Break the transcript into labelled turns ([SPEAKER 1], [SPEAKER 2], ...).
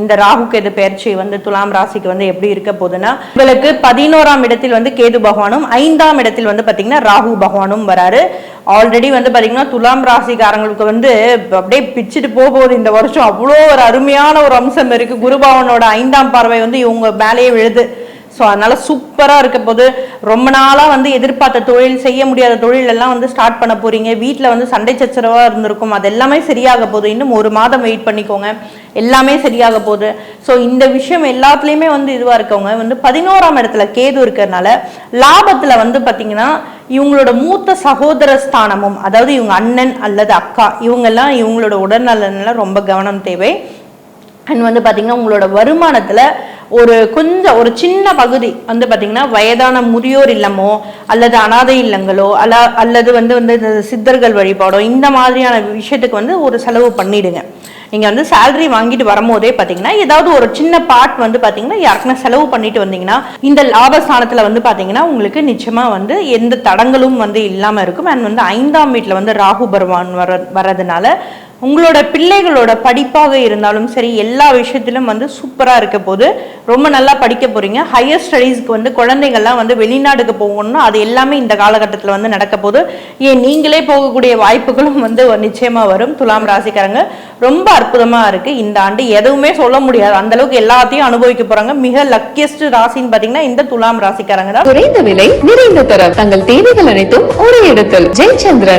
[SPEAKER 1] இந்த ராகு கேது பயிற்சி வந்து துலாம் ராசிக்கு வந்து எப்படி இருக்க போகுதுன்னா, உங்களுக்கு 11ஆம் இடத்தில் வந்து கேது பகவானும் 5ஆம் இடத்தில் வந்து பாத்தீங்கன்னா ராகு பகவானும் வராரு. ஆல்ரெடி வந்து பாத்தீங்கன்னா துலாம் ராசிக்காரங்களுக்கு வந்து அப்படியே பிச்சுட்டு போகுது இந்த வருஷம். அவ்வளோ ஒரு அருமையான ஒரு அம்சம் இருக்கு. குரு பகவானோட 5ஆம் பார்வை வந்து இவங்க மேலேயே விழுது. ஸோ அதனால சூப்பராக இருக்க போது. ரொம்ப நாளாக வந்து எதிர்பார்த்த தொழில், செய்ய முடியாத தொழில் எல்லாம் வந்து ஸ்டார்ட் பண்ண போறீங்க. வீட்டில் வந்து சண்டை சச்சரவாக இருந்திருக்கும், அது எல்லாமே சரியாக போகுது. இன்னும் ஒரு மாதம் வெயிட் பண்ணிக்கோங்க, எல்லாமே சரியாக போகுது. ஸோ இந்த விஷயம் எல்லாத்துலேயுமே வந்து இதுவாக இருக்கவங்க வந்து 11ஆம் இடத்துல கேது இருக்கிறதுனால லாபத்தில் வந்து பார்த்தீங்கன்னா இவங்களோட மூத்த சகோதர ஸ்தானமும், அதாவது இவங்க அண்ணன் அல்லது அக்கா, இவங்கெல்லாம் இவங்களோட உடல்நலன்ல ரொம்ப கவனம் தேவை. அண்ட் வந்து பார்த்தீங்கன்னா உங்களோட வருமானத்தில் ஒரு சின்ன பகுதி வந்து பார்த்தீங்கன்னா வயதான முதியோர் இல்லமோ அல்லது அனாதை இல்லங்களோ அல்லது வந்து சித்தர்கள் வழிபாடோ இந்த மாதிரியான விஷயத்துக்கு வந்து ஒரு செலவு பண்ணிடுங்க. நீங்கள் வந்து சேலரி வாங்கிட்டு வரும்போதே பார்த்தீங்கன்னா ஏதாவது ஒரு சின்ன பார்ட் வந்து பார்த்தீங்கன்னா யாருக்குன்னா செலவு பண்ணிட்டு வந்தீங்கன்னா இந்த லாபஸ்தானத்தில் வந்து பார்த்தீங்கன்னா உங்களுக்கு நிச்சயமாக வந்து எந்த தடங்களும் வந்து இல்லாமல் இருக்கும். அண்ட் வந்து 5ஆம் வீட்டில் வந்து ராகு பகவான் வர்றதுனால உங்களோட பிள்ளைகளோட படிப்பாக இருந்தாலும் சரி எல்லா விஷயத்திலும் வந்து சூப்பராக இருக்க போது. ரொம்ப நல்லா படிக்க போறீங்க. ஹையர் ஸ்டடீஸ்க்கு வந்து குழந்தைகள்லாம் வந்து வெளிநாடுக்கு போகணும்னா அது எல்லாமே இந்த காலகட்டத்தில் வந்து நடக்க போது. ஏன் நீங்களே போகக்கூடிய வாய்ப்புகளும் வந்து நிச்சயமா வரும். துலாம் ராசிக்காரங்க ரொம்ப அற்புதமா இருக்கு இந்த ஆண்டு. எதுவுமே சொல்ல முடியாது, அந்த அளவுக்கு எல்லாத்தையும் அனுபவிக்க போறாங்க. மிக லக்கியஸ்ட் ராசின்னு பாத்தீங்கன்னா இந்த துலாம் ராசிக்காரங்க தான்.
[SPEAKER 2] குறைந்த விலை, நிறைந்த தரம், தங்கள் தேவைகள் அனைத்தும் ஒரே இடத்தில். ஜெயச்சந்திரன்.